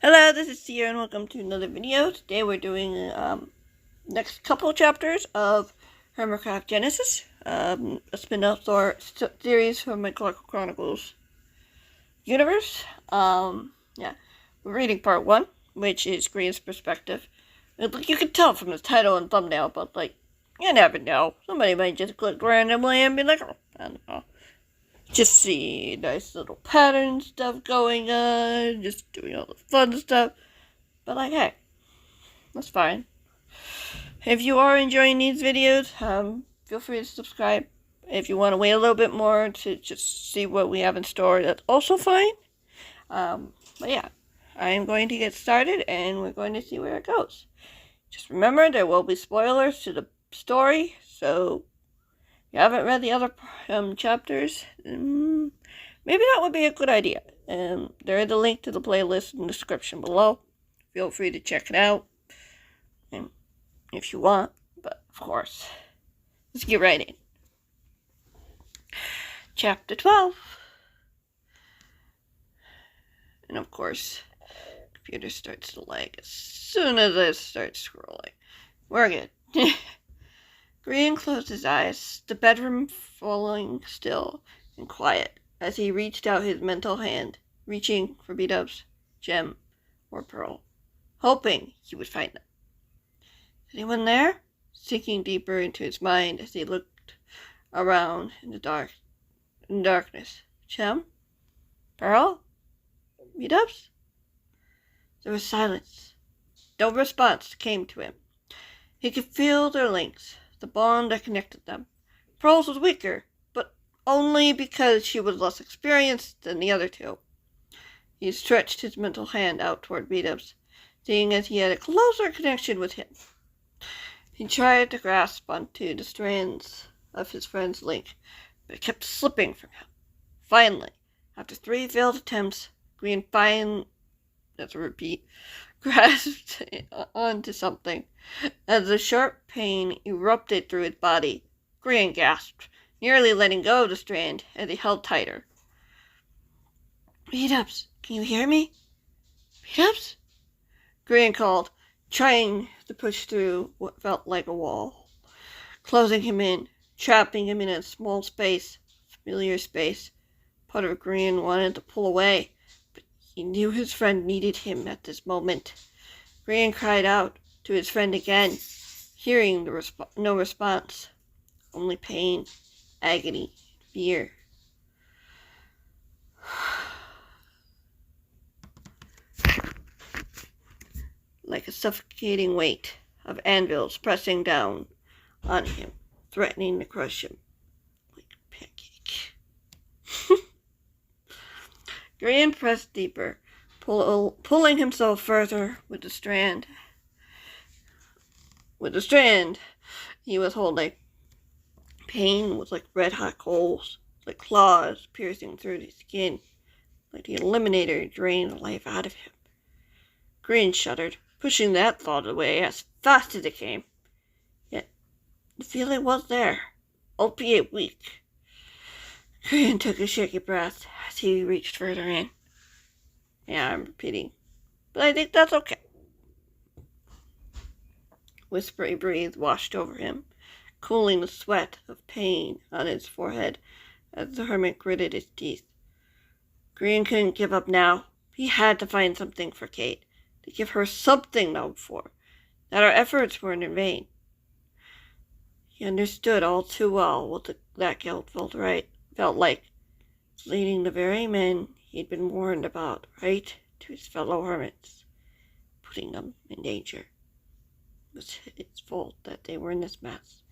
Hello, this is Sierra and welcome to another video. Today we're doing next couple chapters of Hermitcraft Genesis, a spin-off series from my Clockwork Chronicles universe. Yeah, we're reading part 1, which is Grian's perspective. You can tell from the title and thumbnail, but you never know. Somebody might just click randomly and be like, oh, I don't know. Just see nice little pattern stuff going on, just doing all the fun stuff. But hey, that's fine. If you are enjoying these videos, feel free to subscribe. If you want to wait a little bit more to just see what we have in store, that's also fine. But yeah, I am going to get started and we're going to see where it goes. Just remember, there will be spoilers to the story, so if you haven't read the other chapters, maybe that would be a good idea. There is a link to the playlist in the description below. Feel free to check it out if you want, but of course, let's get right in. Chapter 12. And of course, the computer starts to lag as soon as I start scrolling. We're good. Grian closed his eyes, the bedroom falling still and quiet as he reached out his mental hand, reaching for B-Dub's gem or pearl, hoping he would find them. Is anyone there? Sinking deeper into his mind as he looked around in the darkness. Gem? Pearl? B-Dubs? There was silence. No response came to him. He could feel their links, the bond that connected them. Pearl's was weaker, but only because she was less experienced than the other two. He stretched his mental hand out toward B-Dubs, seeing as he had a closer connection with him. He tried to grasp onto the strands of his friend's link, but it kept slipping from him. Finally, after 3 failed attempts, Grian grasped onto something. As the sharp pain erupted through his body, Grian gasped, nearly letting go of the strand as he held tighter. B-Dubs, can you hear me? B-Dubs? Grian called, trying to push through what felt like a wall, closing him in, trapping him in a small space, familiar space. Part of Grian wanted to pull away, but he knew his friend needed him at this moment. Grian cried out to his friend again, hearing no response, only pain, agony, fear. Like a suffocating weight of anvils pressing down on him, threatening to crush him like a pancake. Grian pressed deeper, pulling himself further with the strand. He was holding. Pain was like red-hot coals, like claws piercing through the skin, like the Eliminator drained the life out of him. Grian shuddered, pushing that thought away as fast as it came. Yet the feeling was there, albeit weak. Grian took a shaky breath as he reached further in. Yeah, I'm repeating, but I think that's okay. Whispery breeze washed over him, cooling the sweat of pain on his forehead as the hermit gritted his teeth. Grian couldn't give up now. He had to find something for Kate, to give her something to hope for, that our efforts weren't in vain. He understood all too well what that guilt felt like, leading the very men he'd been warned about right to his fellow hermits, putting them in danger. It was his fault that they were in this mess,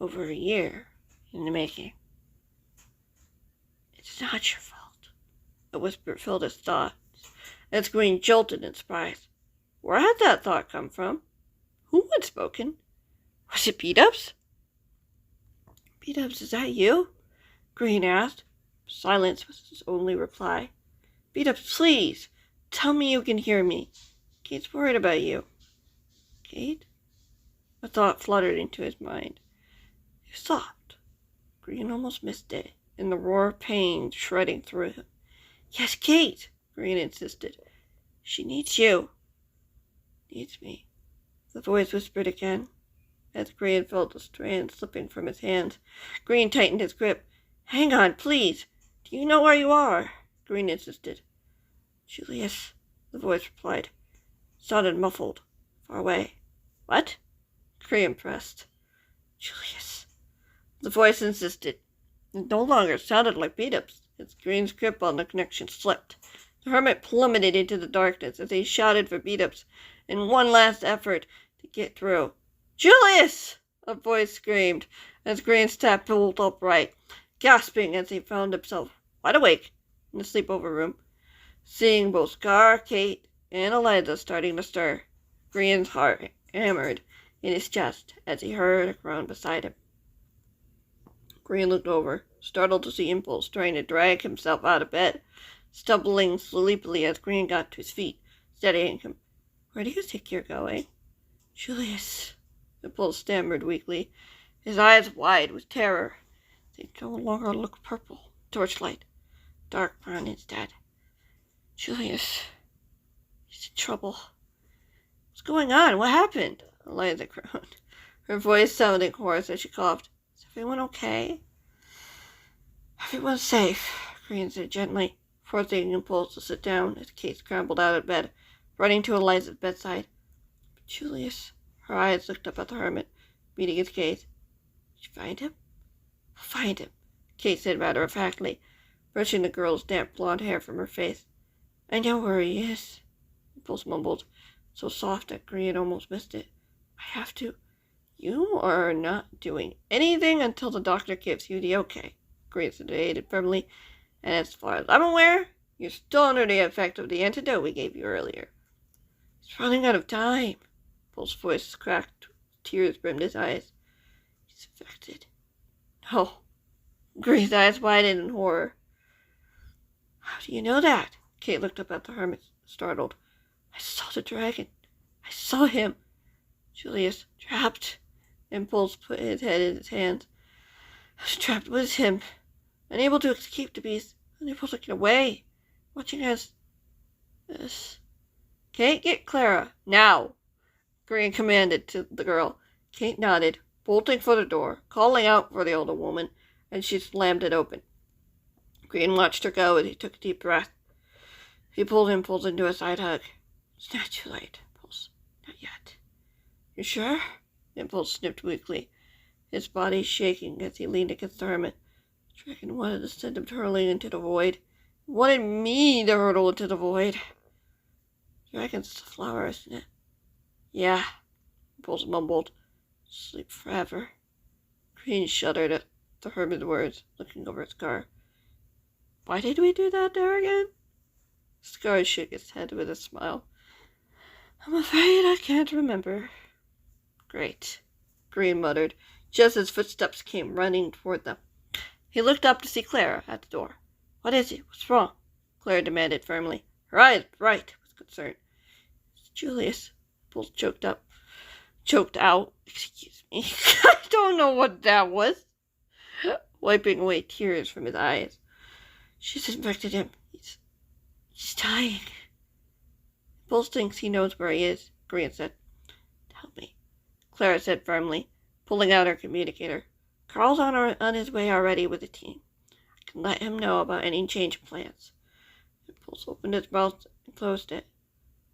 over a year in the making. It's not your fault, a whisper filled his thoughts as Grian jolted in surprise. Where had that thought come from? Who had spoken? Was it B-Dubs? B-Dubs, is that you? Grian asked. Silence was his only reply. B-Dubs, please, tell me you can hear me. Kate's worried about you. Kate? A thought fluttered into his mind. You stopped. Grian almost missed it, in the roar of pain shredding through him. Yes, Kate, Grian insisted. She needs you. Needs me. The voice whispered again, as Grian felt the strand slipping from his hands. Grian tightened his grip. Hang on, please. Do you know where you are? Grian insisted. Julius, the voice replied. It sounded muffled, far away. What? Grian pressed. Julius. The voice insisted. It no longer sounded like beat-ups. As Grian's grip on the connection slipped, the hermit plummeted into the darkness as he shouted for beat-ups in one last effort to get through. Julius! A voice screamed as Grian sat bolt upright, gasping as he found himself wide awake in the sleepover room, seeing both Scar, Kate, and Eliza starting to stir. Grian's heart hammered in his chest as he heard a groan beside him. Grian looked over, startled to see Impulse trying to drag himself out of bed, stumbling sleepily as Grian got to his feet, steadying him. Where do you think you're going? Julius, Impulse stammered weakly, his eyes wide with terror. They no longer looked purple, torchlight, dark brown instead. Julius, he's in trouble. What's going on? What happened? Eliza groaned, her voice sounding hoarse as she coughed. Is everyone okay? Everyone's safe, Grian said gently, forcing Impulse to sit down as Kate scrambled out of bed, running to Eliza's bedside. But Julius, her eyes looked up at the hermit, meeting his gaze. Did you find him? We'll find him, Kate said matter-of-factly, brushing the girl's damp blonde hair from her face. I know where he is, Impulse mumbled, so soft that Grian almost missed it. I have to. You are not doing anything until the doctor gives you the okay, Grian stated firmly, and as far as I'm aware, you're still under the effect of the antidote we gave you earlier. He's running out of time. Paul's voice cracked, tears brimmed his eyes. He's infected. No. Grian's eyes widened in horror. How do you know that? Kate looked up at the hermit, startled. I saw the dragon. I saw him. Julius, trapped. Impulse put his head in his hands. I was trapped with him, unable to escape the beast, unable to get away, watching as... Kate, get Clara, now! Grian commanded to the girl. Kate nodded, bolting for the door, calling out for the older woman, and she slammed it open. Grian watched her go as he took a deep breath. He pulled Impulse into a side hug. It's not too late, Impulse. Not yet. You sure? Impulse sniffed weakly, his body shaking as he leaned against the hermit. The dragon wanted to send him hurling into the void. He wanted me to hurtle into the void. Dragon's the flower, isn't it? Yeah, Impulse mumbled. Sleep forever. Grian shuddered at the hermit's words, looking over at Scar. Why did we do that there again? Scar shook his head with a smile. I'm afraid I can't remember. Great, Grian muttered, just as footsteps came running toward them. He looked up to see Clara at the door. What is it? What's wrong? Clara demanded firmly, her eyes bright with concern. It's Julius. Impulse choked out. Excuse me. I don't know what that was. Wiping away tears from his eyes. She's infected him. He's dying. Impulse thinks he knows where he is, Grian said. Help me, Clara said firmly, pulling out her communicator. Carl's on his way already with the team. I can let him know about any change plans. Impulse opened his mouth and closed it,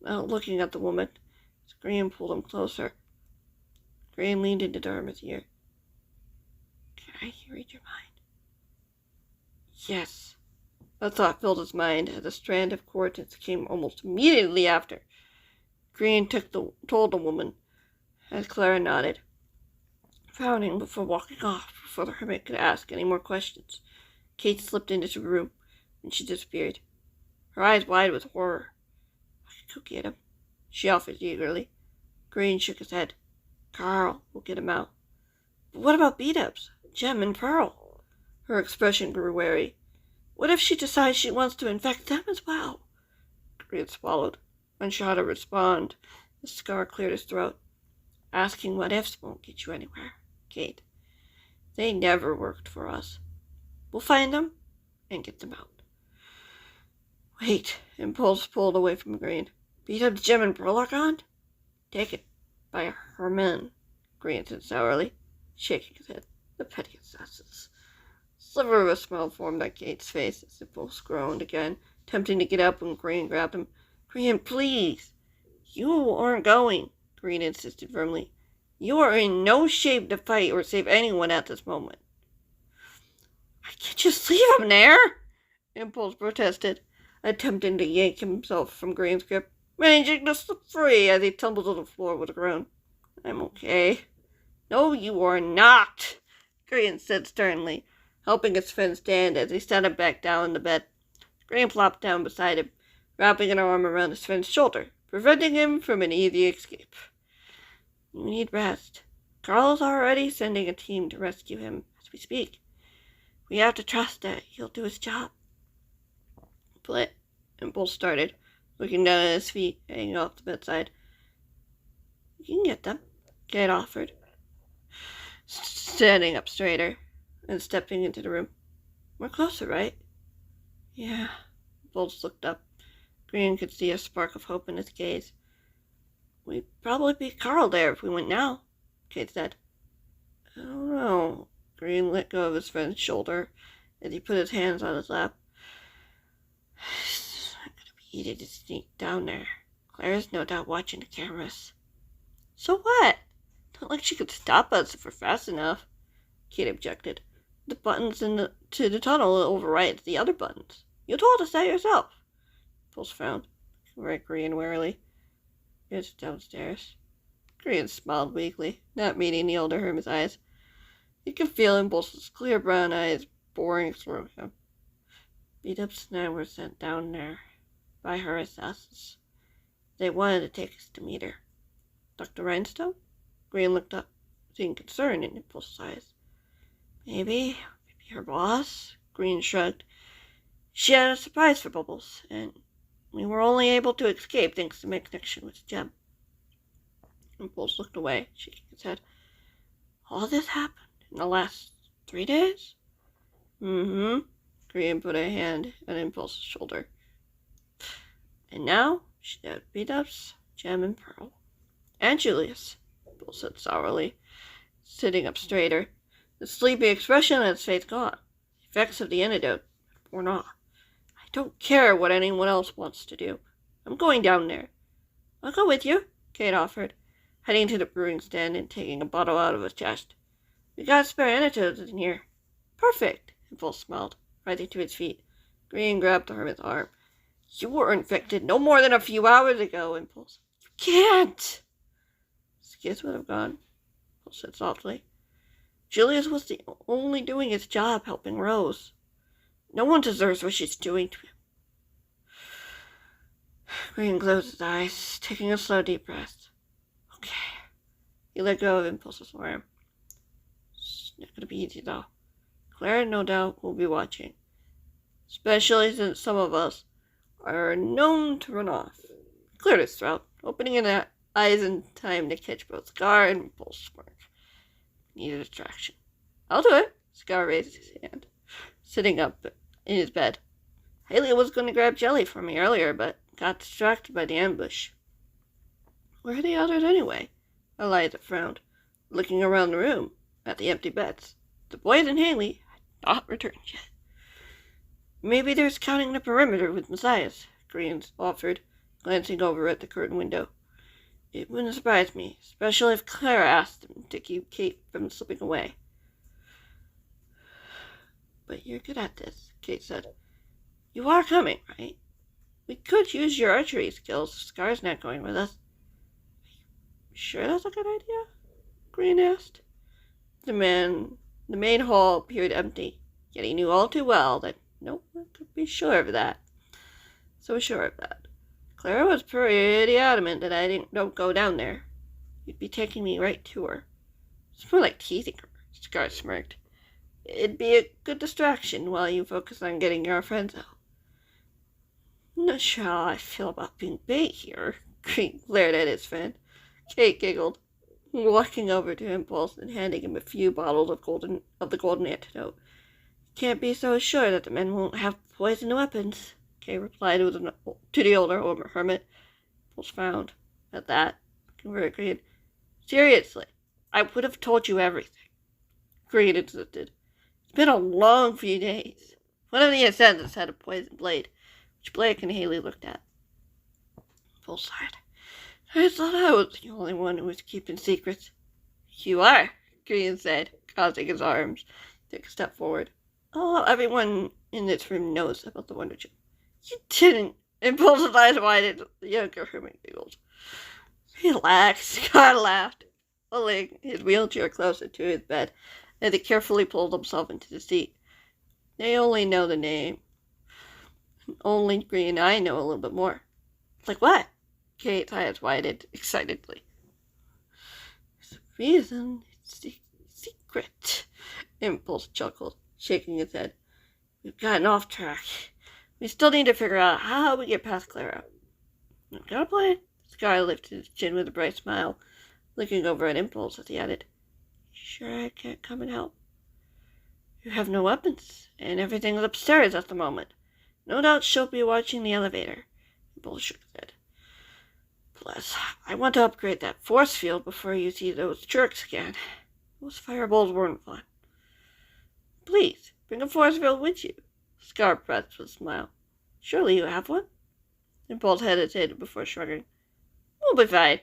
without looking at the woman. Grian pulled him closer. Grian leaned into the hermit's ear. Can I read your mind? Yes. A thought filled his mind as a strand of coordinates came almost immediately after. Grian told the woman, as Clara nodded, frowning before walking off before the hermit could ask any more questions. Kate slipped into the room, and she disappeared, her eyes wide with horror. I could go get him, she offered eagerly. Grian shook his head. Carl will get him out. But what about beat-ups? Jem and Pearl? Her expression grew wary. What if she decides she wants to infect them as well? Grian swallowed, unsure how to respond. The Scar cleared his throat. Asking what ifs won't get you anywhere, Kate. They never worked for us. We'll find them and get them out. Wait, Impulse pulled away from Grian. Beat up Gem and Pearl are gone? Taken by a hermit, Grian said sourly, shaking his head. The petty assassins. A sliver of a smile formed on Kate's face as Impulse groaned again, attempting to get up when Grian grabbed him. Grian, please! You aren't going, Grian insisted firmly. You are in no shape to fight or save anyone at this moment. I can't just leave him there, Impulse protested, attempting to yank himself from Grian's grip, managing to slip free as he tumbled to the floor with a groan. I'm okay. No, you are not, Grian said sternly, helping his friend stand as he sat him back down in the bed. Grian plopped down beside him, wrapping an arm around his friend's shoulder, preventing him from an easy escape. You need rest. Carl is already sending a team to rescue him as we speak. We have to trust that he'll do his job. But Impulse started, looking down at his feet, hanging off the bedside. You can get them, Kate offered, standing up straighter and stepping into the room. We're closer, right? Yeah. Impulse looked up. Grian could see a spark of hope in his gaze. We'd probably beat Carl there if we went now, Kate said. I don't know. Grian let go of his friend's shoulder as he put his hands on his lap. It's not going to be easy to sneak down there. Claire's no doubt watching the cameras. So what? Not like she could stop us if we're fast enough, Kate objected. The buttons to the tunnel override the other buttons. You told us that yourself. Impulse frowned, looking at Grian warily. It's downstairs. Grian smiled weakly, not meeting the older hermit's eyes. He could feel Impulse's clear brown eyes boring through him. Beat-ups and I were sent down there by her assassins. They wanted to take us to meet her. Dr. Rhinestone? Grian looked up, seeing concern in Impulse's eyes. Maybe her boss? Grian shrugged. She had a surprise for Bubbles, and we were only able to escape thanks to my connection with Gem. Impulse looked away, shaking his head. All this happened in the last 3 days? Mm-hmm. Grian put a hand on Impulse's shoulder. And now she had beat-ups, Gem, and Pearl. And Julius, Impulse said sourly, sitting up straighter, the sleepy expression on his face gone. The effects of the antidote had worn off. I don't care what anyone else wants to do. I'm going down there. I'll go with you, Kate offered, heading to the brewing stand and taking a bottle out of his chest. We got spare antidotes in here. Perfect, Impulse smiled, rising to his feet. Grian grabbed the hermit's arm. You were infected no more than a few hours ago, Impulse. You can't! Skis would have gone, Impulse said softly. Julius was only doing his job helping Rose. No one deserves what she's doing to him. Grian closed his eyes, taking a slow, deep breath. Okay. He let go of Impulse's arm. It's not going to be easy, though. Claire, no doubt, will be watching. Especially since some of us are known to run off. He cleared his throat, opening his eyes in time to catch both Scar and Impulse's smirk. Need a distraction. I'll do it. Scar raised his hand, sitting up in his bed. Haley was going to grab Jelly from me earlier, but got distracted by the ambush. Where are the others anyway? Eliza frowned, looking around the room at the empty beds. The boys and Haley had not returned yet. Maybe they're scouting the perimeter with Messiahs, Grian offered, glancing over at the curtained window. It wouldn't surprise me, especially if Clara asked them to keep Kate from slipping away. But you're good at this, Kate said. You are coming, right? We could use your archery skills if Scar's not going with us. Are you sure that's a good idea? Grian asked. The main hall appeared empty, yet he knew all too well that no one could be sure of that. So sure of that. Clara was pretty adamant that I don't go down there. You'd be taking me right to her. It's more like teasing her, Scar smirked. It'd be a good distraction while you focus on getting your friends out. I'm not sure how I feel about being bait here, Grian glared at his friend. Kate giggled, walking over to Impulse and handing him a few bottles of the golden antidote. You can't be so sure that the men won't have poisoned weapons, Kate replied to the older hermit. Impulse frowned at that, Grian. Seriously, I would have told you everything. Grian insisted. It's been a long few days. One of the ascendants had a poisoned blade, which Blake and Haley looked at. Impulse sighed. I thought I was the only one who was keeping secrets. You are, Grian said, crossing his arms. Take a step forward. Oh, everyone in this room knows about the Wonder Gem. You didn't. Impulse's eyes widened. The younger hermit giggled. Relax, Scott laughed, pulling his wheelchair closer to his bed as he carefully pulled himself into the seat. They only know the name. Only Grian and I know a little bit more. Like what? Kate's eyes widened excitedly. There's a reason it's a secret. Impulse chuckled, shaking his head. We've gotten off track. We still need to figure out how we get past Clara. I've got a plan. Sky lifted his chin with a bright smile, looking over at Impulse as he added, Sure I can't come and help? You have no weapons, and everything's upstairs at the moment. No doubt she'll be watching the elevator. Impulse shook his head. Plus, I want to upgrade that force field before you see those jerks again. Those fireballs weren't fun. Please, bring a force field with you. Scar pressed with a smile. Surely you have one? Impulse hesitated before shrugging. We'll be fine.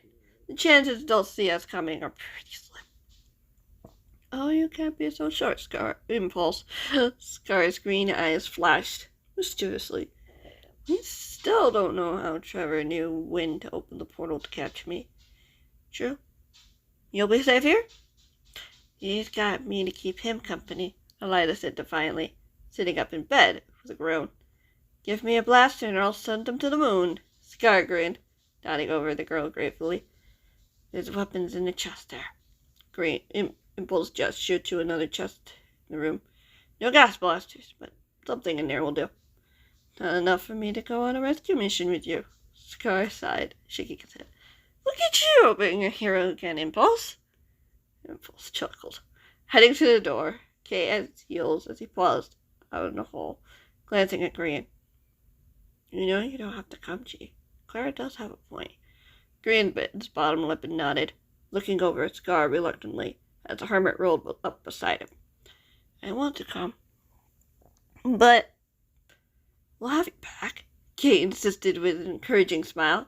The chances they'll see us coming are pretty slim. Oh, you can't be so short, Scar. Impulse. Scar's green eyes flashed mischievously. We still don't know how Trevor knew when to open the portal to catch me. True. You'll be safe here? He's got me to keep him company, Elida said defiantly, sitting up in bed with a groan. Give me a blaster and I'll send him to the moon. Scar grinned, nodding over the girl gratefully. There's weapons in the chest there. Impulse gestured to another chest in the room. No gas blasters, but something in there will do. Not enough for me to go on a rescue mission with you. Scar sighed, shaking his head. Look at you, being a hero again, Impulse. Impulse chuckled, heading to the door, Kate at his heels as he paused out in the hall, glancing at Grian. You know you don't have to come, G. Clara does have a point. Grian bit his bottom lip and nodded, looking over at Scar reluctantly as the hermit rolled up beside him. I want to come, but we'll have you back, Kate insisted with an encouraging smile.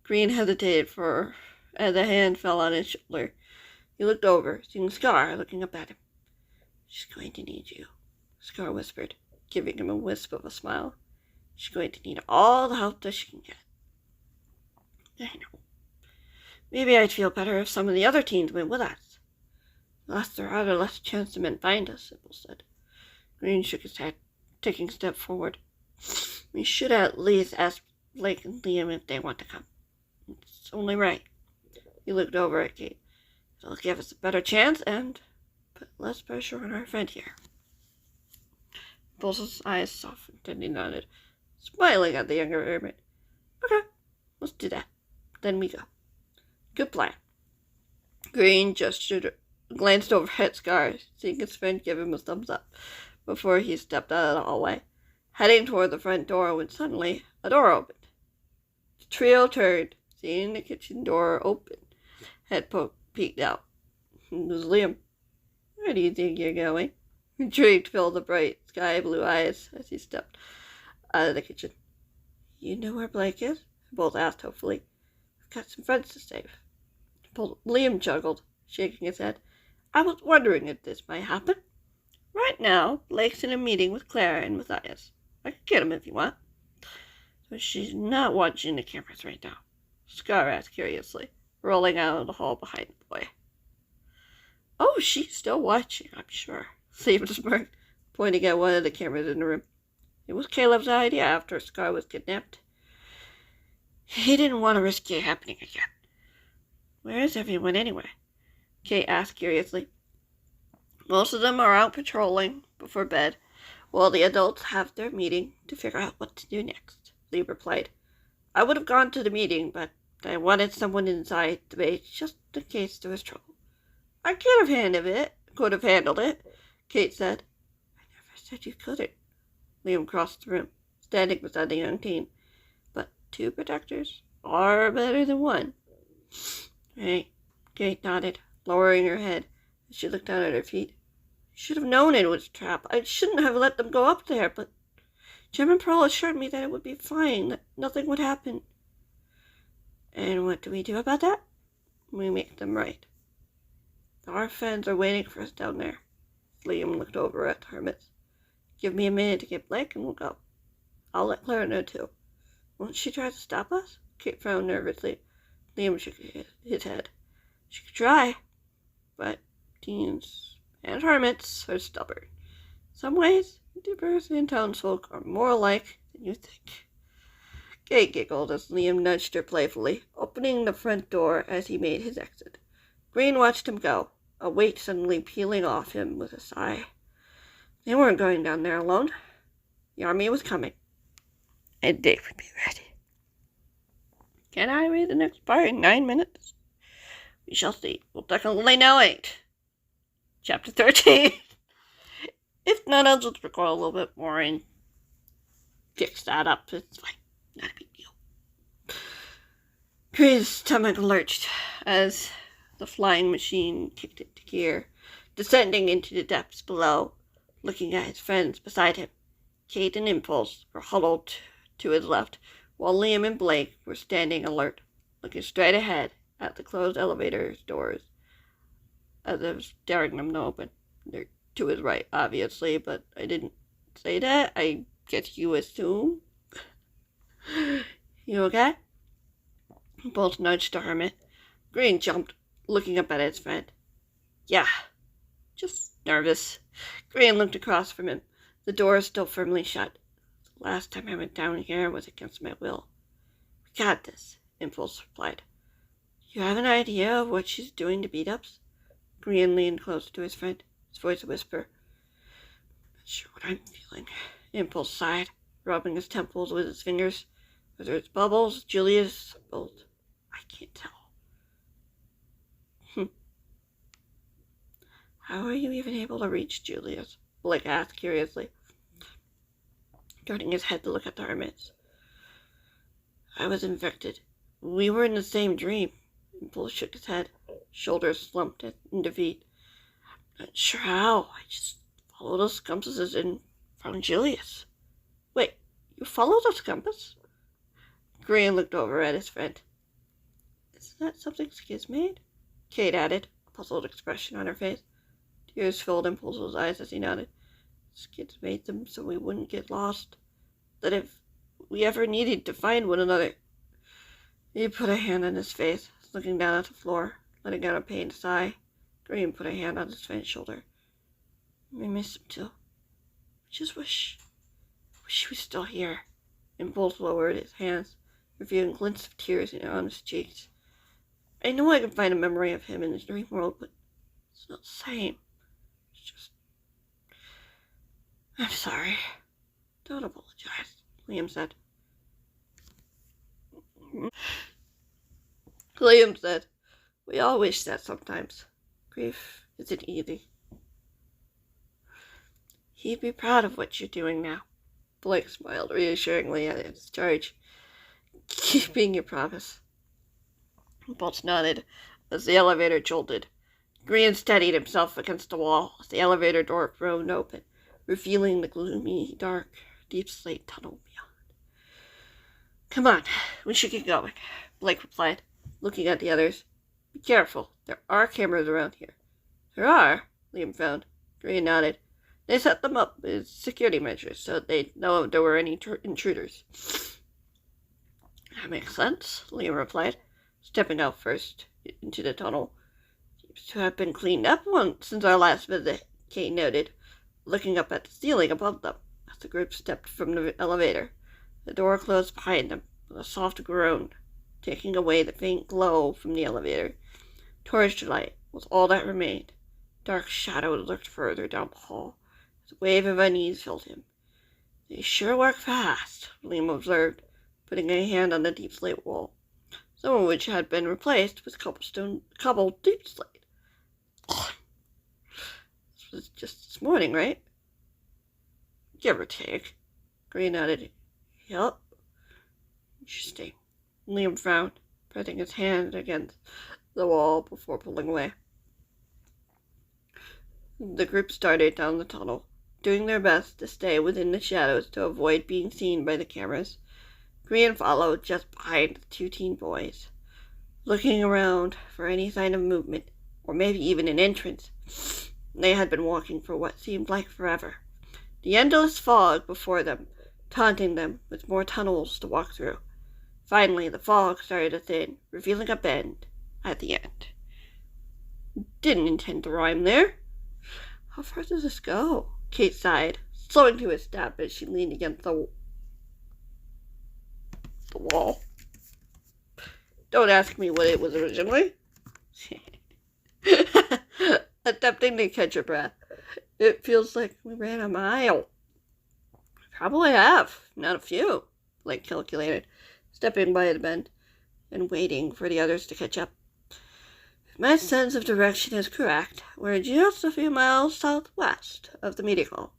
Grian hesitated as a hand fell on his shoulder. He looked over, seeing Scar looking up at him. She's going to need you, Scar whispered, giving him a wisp of a smile. She's going to need all the help that she can get. I know. Maybe I'd feel better if some of the other teens went with us. The less there are, the less chance the men find us, Sybil said. Grian shook his head, taking a step forward. We should at least ask Blake and Liam if they want to come. It's only right. He looked over at Kate. It'll give us a better chance and put less pressure on our friend here. Impulse's eyes softened and he nodded, smiling at the younger hermit. Okay, let's do that. Then we go. Good plan. Grian glanced over at Scar, seeing his friend give him a thumbs up before he stepped out of the hallway, heading toward the front door when suddenly a door opened. The trio turned, seeing the kitchen door open. Head peeked out. It was Liam. Where do you think you're going? Intrigued filled the bright sky blue eyes as he stepped out of the kitchen. You know where Blake is? Both asked hopefully. We've got some friends to save. Liam chuckled, shaking his head. I was wondering if this might happen. Right now, Blake's in a meeting with Clara and Matthias. I could get him if you want. But she's not watching the cameras right now, Scar asked curiously, rolling out of the hall behind the boy. Oh, she's still watching, I'm sure, Liam smirked, pointing at one of the cameras in the room. It was Caleb's idea after Scar was kidnapped. He didn't want to risk it happening again. Where is everyone anyway? Kate asked curiously. Most of them are out patrolling before bed, while the adults have their meeting to figure out what to do next, Lee replied. I would have gone to the meeting, but I wanted someone inside the base just in case there was trouble. I could have handled it, Kate said. I never said you couldn't. Liam crossed the room, standing beside the young teen. But 2 protectors, far better than one. Hey, Kate nodded, lowering her head as she looked down at her feet. I should have known it was a trap. I shouldn't have let them go up there, but Jim and Pearl assured me that it would be fine, that nothing would happen. And what do we do about that? We make them right. Our friends are waiting for us down there. Liam looked over at the hermits. Give me a minute to get Blake and we'll go. I'll let Clara know too. Won't she try to stop us? Kate frowned nervously. Liam shook his head. She could try, but teens and hermits are stubborn. In some ways, dippers and townsfolk are more alike than you think. Kate giggled as Liam nudged her playfully, opening the front door as he made his exit. Grian watched him go, a weight suddenly peeling off him with a sigh. They weren't going down there alone. The army was coming, and they would be ready. Can I read the next part in 9 minutes? We shall see. We'll definitely know 8. Chapter 13. If not, I'll just record a little bit more and fix that up. It's fine. Not a big deal. Grian's stomach lurched as the flying machine kicked into gear, descending into the depths below, looking at his friends beside him. Kate and Impulse were huddled to his left, while Liam and Blake were standing alert, looking straight ahead at the closed elevator doors as if daring them to open. They're to his right, obviously, but I didn't say that. I guess you assume. You okay? Impulse nudged the hermit. Grian jumped, looking up at his friend. Yeah, just nervous. Grian looked across from him. The door is still firmly shut. The last time I went down here was against my will. We got this, Impulse replied. You have an idea of what she's doing to beat-ups? Grian leaned close to his friend, his voice a whisper. Not sure what I'm feeling. Impulse sighed, rubbing his temples with his fingers. Whether it's Bubbles, Julius, both, I can't tell. How are you even able to reach Julius? Blake asked curiously, turning his head to look at the hermits. I was infected. We were in the same dream. Impulse shook his head, shoulders slumped in defeat. Not sure how. I just followed those compasses and found Julius. Wait, you followed those compass? Grian looked over at his friend. Isn't that something Skiz made? Kate added, a puzzled expression on her face. Tears filled Impulse's eyes as he nodded. Skids made them so we wouldn't get lost. That if we ever needed to find one another. He put a hand on his face, looking down at the floor, letting out a pained sigh. Grian put a hand on his friend's shoulder. We miss him too. I just wish he was still here. Impulse lowered his hands, revealing glints of tears on his cheeks. I know I can find a memory of him in the dream world, but it's not the same. It's just... I'm sorry. Don't apologize, Liam said. Liam said, we all wish that sometimes. Grief isn't easy. He'd be proud of what you're doing now. Blake smiled reassuringly at his charge. Keeping your promise. Impulse nodded as the elevator jolted. Grian steadied himself against the wall as the elevator door groaned open, revealing the gloomy, dark, deep slate tunnel beyond. Come on, we should get going, Blake replied, looking at the others. Be careful, there are cameras around here. There are, Liam found. Grian nodded. They set them up as security measures so they'd know if there were any intruders. That makes sense, Liam replied, stepping out first into the tunnel. Seems to have been cleaned up once since our last visit, Kate noted, looking up at the ceiling above them as the group stepped from the elevator. The door closed behind them with a soft groan, taking away the faint glow from the elevator. Torchlight was all that remained. Dark shadows lurked further down the hall as a wave of unease filled him. They sure work fast, Liam observed, putting a hand on the deep slate wall, some of which had been replaced with cobbled deep slate. This was just this morning, right? Give or take. Grian nodded. Yup. Interesting. Liam frowned, pressing his hand against the wall before pulling away. The group started down the tunnel, doing their best to stay within the shadows to avoid being seen by the cameras. Grian followed just behind the two teen boys, looking around for any sign of movement, or maybe even an entrance. They had been walking for what seemed like forever. The endless fog before them, taunting them with more tunnels to walk through. Finally, the fog started to thin, revealing a bend at the end. Didn't intend to rhyme there. How far does this go? Kate sighed, slowing to a step as she leaned against the wall. Don't ask me what it was originally. Attempting to catch her breath. It feels like we ran a mile. Probably have, not a few, Blake calculated, stepping by the bend and waiting for the others to catch up. If my sense of direction is correct, we're just a few miles southwest of the meeting hall.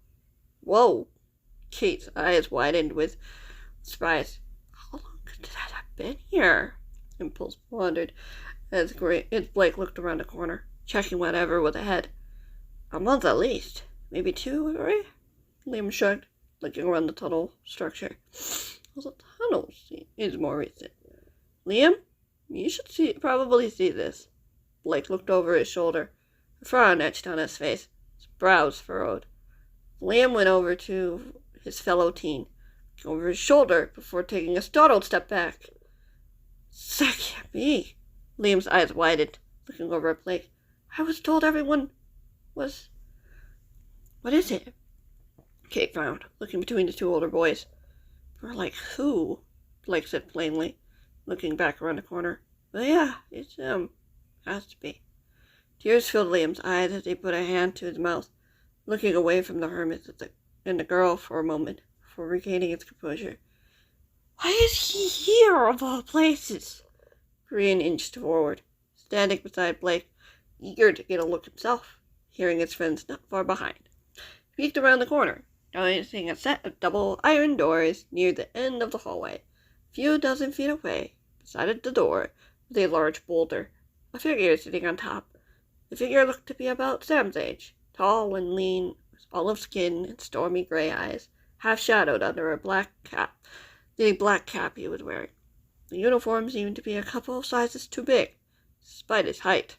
Whoa! Kate's eyes widened with surprise. How long could that have been here? Impulse wondered as Blake looked around the corner, checking whatever was ahead. A month at least. Maybe 2 or 3? Liam shrugged, looking around the tunnel structure. Well, the tunnel is more recent. Liam, you should probably see this. Blake looked over his shoulder. A frown etched on his face, his brows furrowed. Liam went over to his fellow teen, over his shoulder before taking a startled step back. That can't be. Liam's eyes widened, looking over at Blake. I was told everyone was... What is it? Kate frowned, looking between the two older boys. More like who? Blake said plainly, looking back around the corner. But yeah, it's has to be. Tears filled Liam's eyes as he put a hand to his mouth, looking away from the hermits and the girl for a moment before regaining his composure. Why is he here, of all places? Grian inched forward, standing beside Blake, eager to get a look himself, hearing his friends not far behind. He peeked around the corner, noticing a set of double iron doors near the end of the hallway. A few dozen feet away, beside the door, was a large boulder, a figure sitting on top. The figure looked to be about Sam's age, tall and lean, with olive skin and stormy gray eyes, half shadowed under the black cap he was wearing. The uniform seemed to be a couple of sizes too big, despite his height.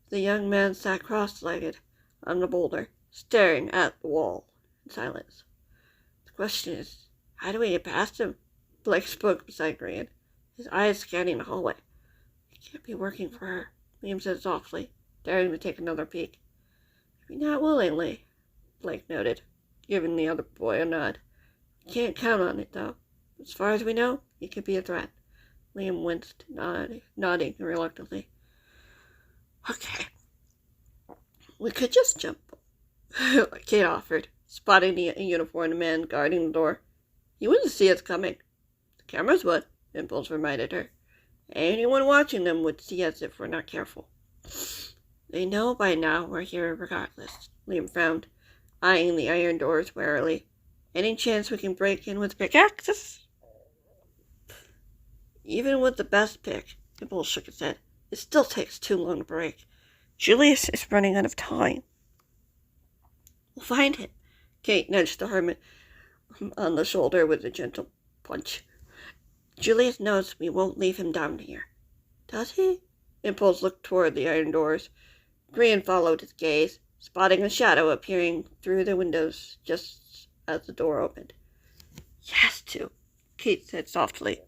The young man sat cross-legged on the boulder, staring at the wall in silence. The question is, how do we get past him? Blake spoke beside Grian, his eyes scanning the hallway. He can't be working for her, Liam said softly, daring to take another peek. Maybe not willingly, Blake noted, giving the other boy a nod. We can't count on it, though. As far as we know, he could be a threat. Liam winced, nodding reluctantly. Okay. We could just jump, Kate offered, spotting the uniformed man guarding the door. He wouldn't see us coming. The cameras would, Impulse reminded her. Anyone watching them would see us if we're not careful. They know by now we're here regardless, Liam frowned, eyeing the iron doors warily. Any chance we can break in with pickaxes? Even with the best pick, Impulse shook his head. It still takes too long to break. Julius is running out of time. We'll find him. Kate nudged the hermit on the shoulder with a gentle punch. Julius knows we won't leave him down here. Does he? Impulse looked toward the iron doors. Grian followed his gaze, spotting a shadow appearing through the windows just as the door opened. He has to, Kate said softly.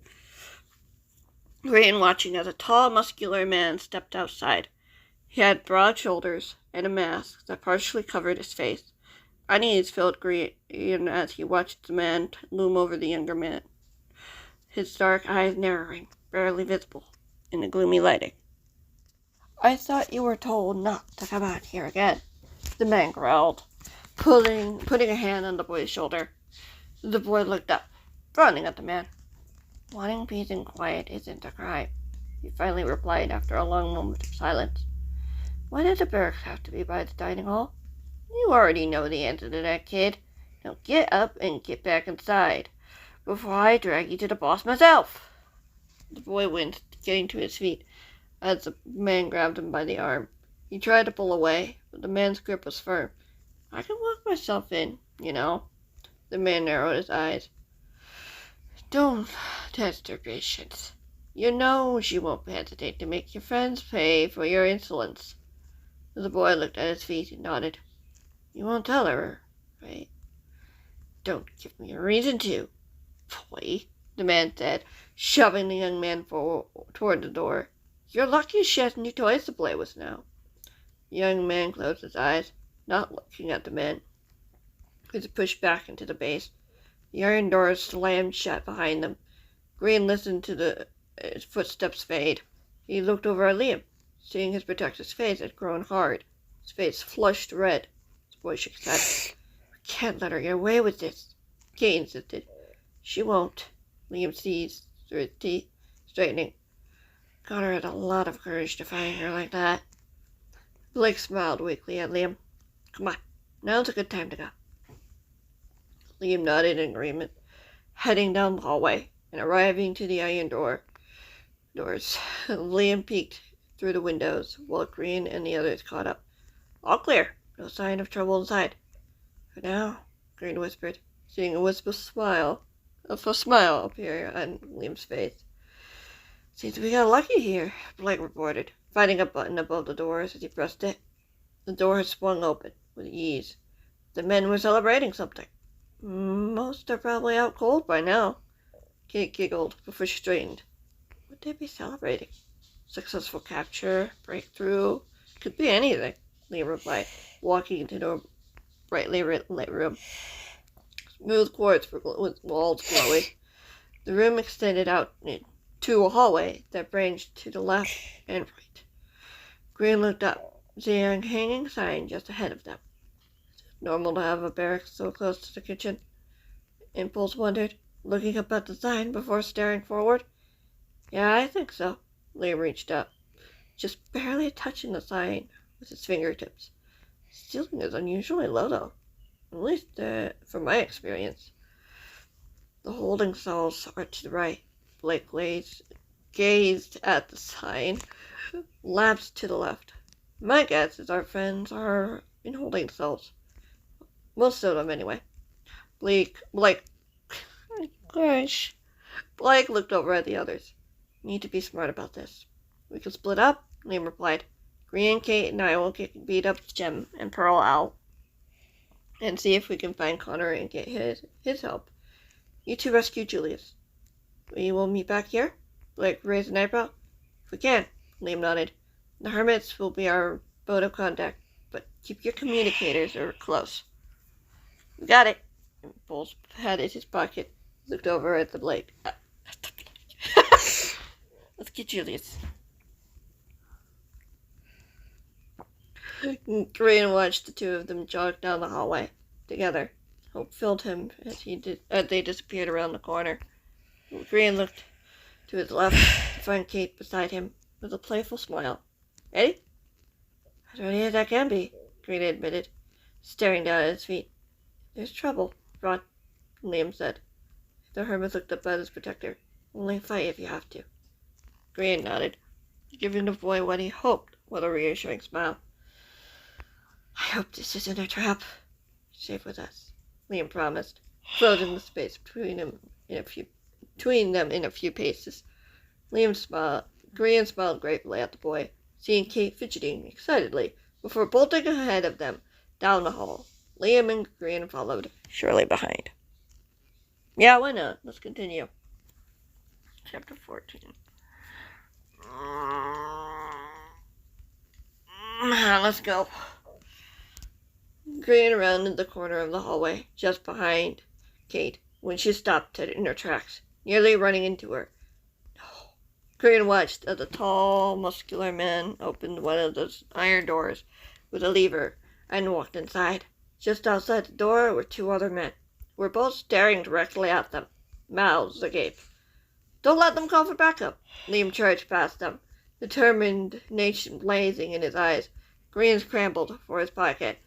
Grian watching as a tall, muscular man stepped outside. He had broad shoulders and a mask that partially covered his face. Unease filled Grian as he watched the man loom over the younger man, his dark eyes narrowing, barely visible in the gloomy lighting. I thought you were told not to come out here again, the man growled, putting a hand on the boy's shoulder. The boy looked up, frowning at the man. Wanting peace and quiet isn't a crime, he finally replied after a long moment of silence. Why did the barracks have to be by the dining hall? You already know the answer to that, kid. Now get up and get back inside, before I drag you to the boss myself. The boy winced, getting to his feet, as the man grabbed him by the arm. He tried to pull away, but the man's grip was firm. I can walk myself in, you know. The man narrowed his eyes. Don't test her patience. You know she won't hesitate to make your friends pay for your insolence. The boy looked at his feet and nodded. You won't tell her, right? Don't give me a reason to, boy, the man said, shoving the young man toward the door. You're lucky she has new toys to play with now. The young man closed his eyes, not looking at the man. He was pushed back into the base. The iron doors slammed shut behind them. Grian listened to his footsteps fade. He looked over at Liam, seeing his protector's face had grown hard. His face flushed red. His voice shook his head. We can't let her get away with this, Kate insisted. She won't. Liam seized through his teeth, straightening. Connor had a lot of courage to find her like that. Blake smiled weakly at Liam. Come on, now's a good time to go. Liam nodded in agreement, heading down the hallway and arriving to the iron doors. Liam peeked through the windows while Grian and the others caught up. All clear. No sign of trouble inside. For now, Grian whispered, seeing a wistful smile appear on Liam's face. Seems we got lucky here, Blake reported, finding a button above the doors as he pressed it. The door had swung open with ease. The men were celebrating something. Most are probably out cold by now. Kate giggled before she straightened. What would they be celebrating? Successful capture, breakthrough, could be anything, Liam replied, walking into the brightly lit room. Smooth quartz with walls glowing. The room extended out to a hallway that branched to the left and right. Grian looked up, seeing a hanging sign just ahead of them. Is it normal to have a barracks so close to the kitchen? Impulse wondered, looking up at the sign before staring forward. Yeah, I think so. Liam reached up, just barely touching the sign with his fingertips. The ceiling is unusually low, though. At least from my experience. The holding cells are to the right. Blake gazed at the sign. Labs to the left. My guess is our friends are in holding cells. Most of them, anyway. Gosh. Blake looked over at the others. Need to be smart about this. We can split up, Liam replied. Grian, Kate, and I will beat up Jem and Pearl out and see if we can find Connor and get his help. You two rescue Julius. We will meet back here? Blake raised an eyebrow. If we can, Liam nodded. The hermits will be our boat of contact, but keep your communicators close. We got it. Impulse patted his pocket, looked over at the Blake. Let's get Julius. Grian watched the two of them jog down the hallway together. Hope filled him as they disappeared around the corner. Grian looked to his left to find Kate beside him with a playful smile. Ready? As ready as I can be, Grian admitted, staring down at his feet. There's trouble, Ron, Liam said. The hermit looked up at his protector. Only fight if you have to. Grian nodded, giving the boy what he hoped with a reassuring smile. I hope this isn't a trap. Safe with us, Liam promised, closing the space between them in a few paces. Grian smiled gratefully at the boy, seeing Kate fidgeting excitedly before bolting ahead of them down the hall. Liam and Grian followed, surely behind. Yeah, why not? Let's continue. Chapter 14. Let's go. Grian rounded the corner of the hallway, just behind Kate, when she stopped in her tracks, nearly running into her. No. Grian watched as a tall, muscular man opened one of those iron doors with a lever and walked inside. Just outside the door were two other men, who were both staring directly at them, mouths agape. Don't let them call for backup. Liam charged past them, determination blazing in his eyes. Grian scrambled for his pocket.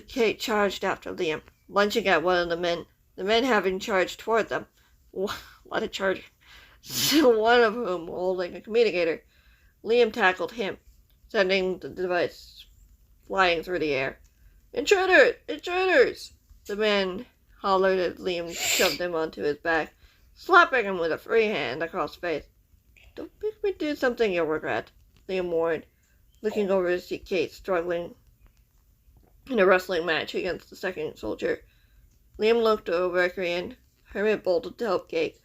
Kate charged after Liam, lunging at one of the men having charged toward them. What a charge. one of whom holding a communicator. Liam tackled him, sending the device flying through the air. Intruders! Intruders! The man hollered as Liam shoved him onto his back, slapping him with a free hand across the face. Don't make me do something you'll regret, Liam warned, looking over to see Kate struggling in a wrestling match against the second soldier. Liam looked over at Grian. Hermit bolted to help Kate,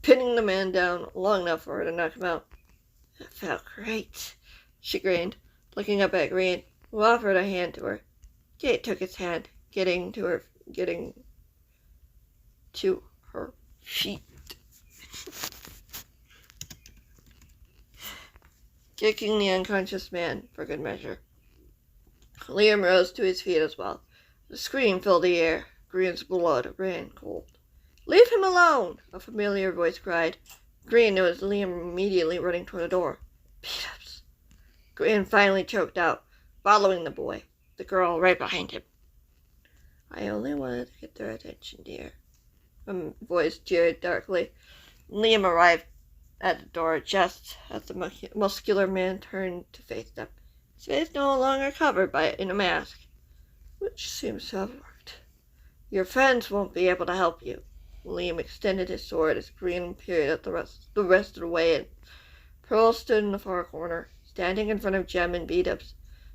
pinning the man down long enough for her to knock him out. That felt great, she grinned, looking up at Grian, who offered a hand to her. Kate took his hand, getting to her feet. Kicking the unconscious man for good measure. Liam rose to his feet as well. The scream filled the air. Grian's blood ran cold. Leave him alone! A familiar voice cried. Grian noticed Liam immediately running toward the door. Beat-ups. Grian finally choked out, following the boy, the girl right behind him. I only wanted to get their attention, dear. A voice jeered darkly. Liam arrived at the door just as the muscular man turned to face them, his face no longer covered in a mask, which seems to have worked. Your friends won't be able to help you. Liam extended his sword as Grian peered at the rest of the way in. Pearl stood in the far corner, standing in front of Jem and Beat-ups.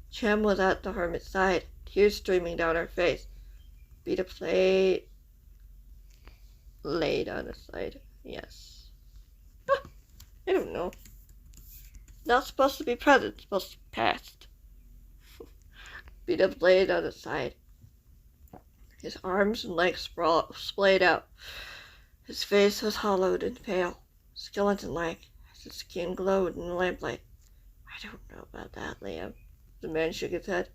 Jem was at the hermit's side, tears streaming down her face. Beat-ups laid on his side. Yes. I don't know. Not supposed to be present, supposed to be past. Beat-ups laid on his side. His arms and legs splayed out. His face was hollowed and pale, skeleton-like, as his skin glowed in the lamplight. I don't know about that, Liam. The man shook his head,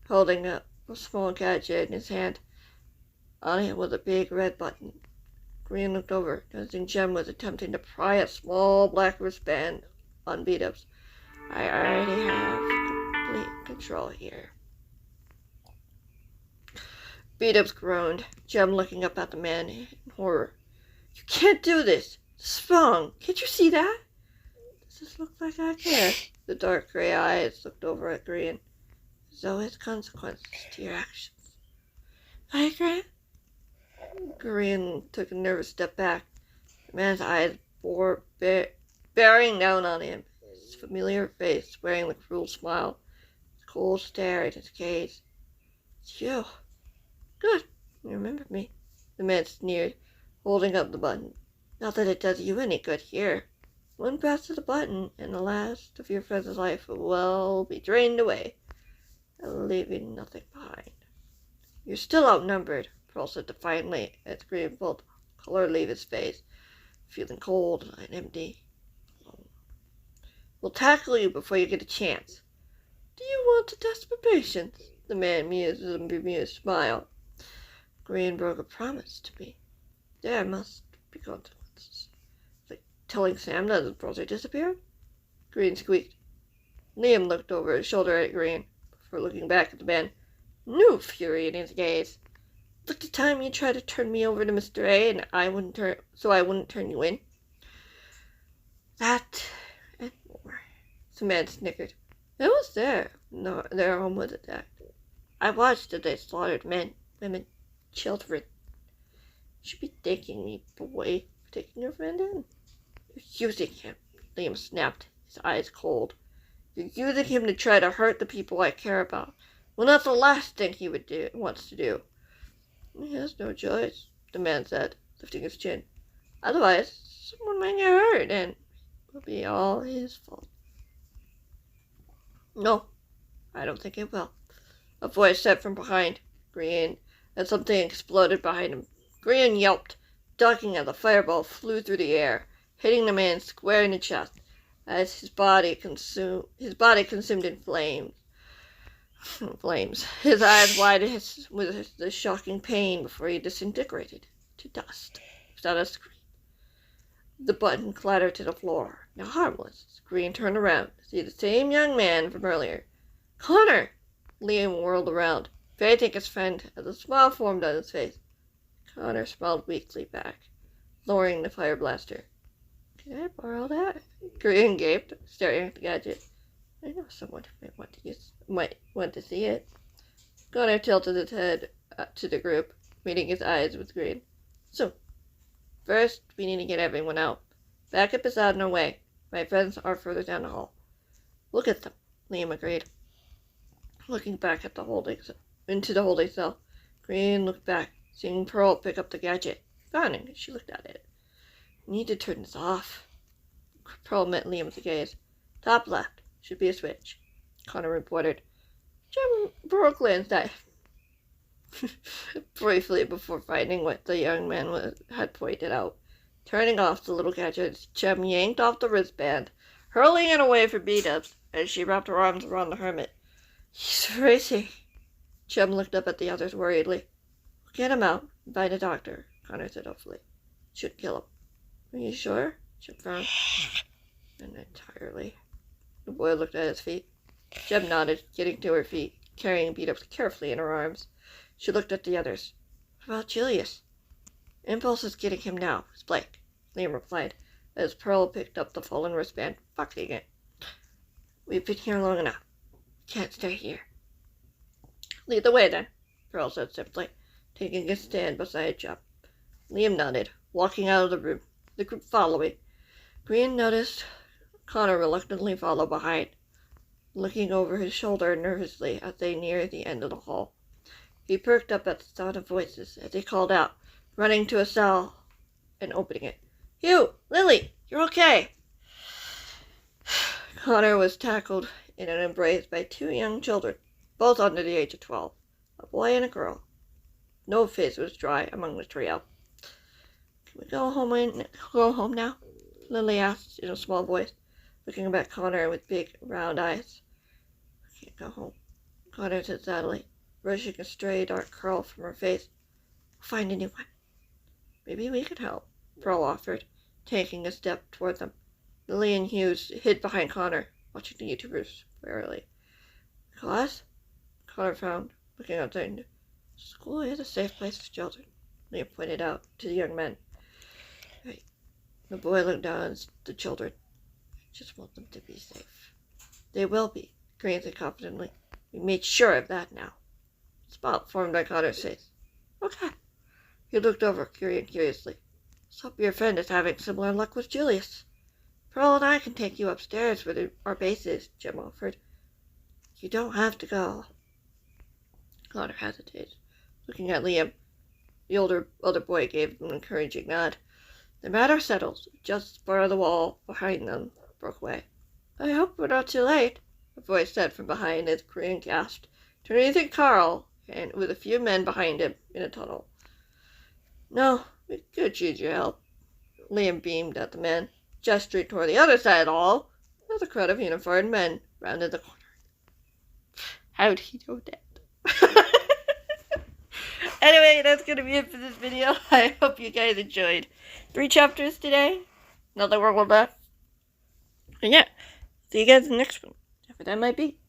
holding up a small gadget in his hand. On it was a big red button. Grian looked over, noticing Jem was attempting to pry a small black wristband on Beat-ups. I already have complete control here. Beat-ups groaned, Jem looking up at the man in horror. You can't do this! This is wrong! Can't you see that? Does this look like I care? The dark gray eyes looked over at Grian. There's always consequences to your actions. I agree. Grian took a nervous step back. The man's eyes bearing down on him, his familiar face wearing the cruel smile, his cold stare at his gaze. It's you. Good. You remembered me. The man sneered, holding up the button. Not that it does you any good here. One press of the button, and the last of your friend's life will well be drained away, leaving nothing behind. You're still outnumbered, Pearl said defiantly as Grian felt color leave his face, feeling cold and empty. We'll tackle you before you get a chance. Do you want to test my patience? The man mused with a bemused smile. Grian broke a promise to me. There must be consequences. Like telling Sam that his brother disappeared? Grian squeaked. Liam looked over his shoulder at Grian before looking back at the man, new fury in his gaze. Look, the time you tried to turn me over to Mr. A and I wouldn't turn you in. That and more. The man snickered. I was there when their home was attacked. I watched as they slaughtered men, women, children. You should be thanking me, boy, for taking your friend in. You're using him, Liam snapped, his eyes cold. You're using him to try to hurt the people I care about. Well, that's the last thing he wants to do. He has no choice, the man said, lifting his chin. Otherwise, someone might get hurt, and it will be all his fault. No, I don't think it will. A voice said from behind Grian, and something exploded behind him. Grian yelped, ducking as a fireball flew through the air, hitting the man square in the chest, as his body consumed in flames. His eyes widened with the shocking pain before he disintegrated to dust without a scream. The button clattered to the floor, now harmless. Grian turned around to see the same young man from earlier. Connor! Liam whirled around, facing his friend as a smile formed on his face. Connor smiled weakly back, lowering the fire blaster. Can I borrow that? Grian gaped, staring at the gadget. I know someone who might want to see it. Connor tilted his head to the group, meeting his eyes with Grian. So, first, we need to get everyone out. Backup is on our way. My friends are further down the hall. Look at them, Liam agreed. Looking back at into the holding cell, Grian looked back, seeing Pearl pick up the gadget. Frowning, she looked at it. We need to turn this off. Pearl met Liam's gaze. Top left. Should be a switch. Connor reported. Pearl glanced at him briefly before finding what the young man had pointed out. Turning off the little gadget, Chem yanked off the wristband, hurling it away for beat-ups as she wrapped her arms around the hermit. He's racing. Chem looked up at the others worriedly. We'll get him out and find a doctor, Connor said hopefully. Should kill him. Are you sure? Chem frowned. Not entirely. The boy looked at his feet. Chem nodded, getting to her feet, carrying beat-ups carefully in her arms. She looked at the others. What about Julius? Impulse is getting him now, it's Blake, Liam replied, as Pearl picked up the fallen wristband, pocketing it. We've been here long enough. Can't stay here. Lead the way, then, Pearl said simply, taking a stand beside Chem. Liam nodded, walking out of the room, the group following. Grian noticed Connor reluctantly follow behind, looking over his shoulder nervously as they neared the end of the hall. He perked up at the sound of voices as they called out, running to a cell and opening it. Hugh! Lily! You're okay! Connor was tackled in an embrace by two young children, both under the age of 12, a boy and a girl. No face was dry among the trio. Can we go home now? Lily asked in a small voice, looking at Connor with big, round eyes. I can't go home, Connor said sadly, brushing a stray dark curl from her face. We'll find a new one. Maybe we could help, Pearl offered, taking a step toward them. Lily and Hughes hid behind Connor, watching the YouTubers warily. Class? Connor frowned, looking outside. School is a safe place for children, Liam pointed out to the young men. Right. The boy looked down at the children. I just want them to be safe. They will be, Grian said confidently. We made sure of that now. A smile formed on Connor's face. Okay. He looked over Grian curiously. Let's hope your friend is having similar luck with Julius. Pearl and I can take you upstairs where our base is, Jim offered. You don't have to go. Connor hesitated, looking at Liam. The other boy gave an encouraging nod. The matter settled, just as the wall behind them broke away. I hope we're not too late, a voice said from behind as Grian gasped, turning to Carl, and with a few men behind him in a tunnel. No, we could use your help. Liam beamed at the men, gesturing toward the other side of the hall, as a crowd of uniformed men rounded the corner. How'd he know that? Anyway, that's going to be it for this video. I hope you guys enjoyed. 3 chapters today. Another world left. And yeah, see you guys in the next one. Whatever that might be.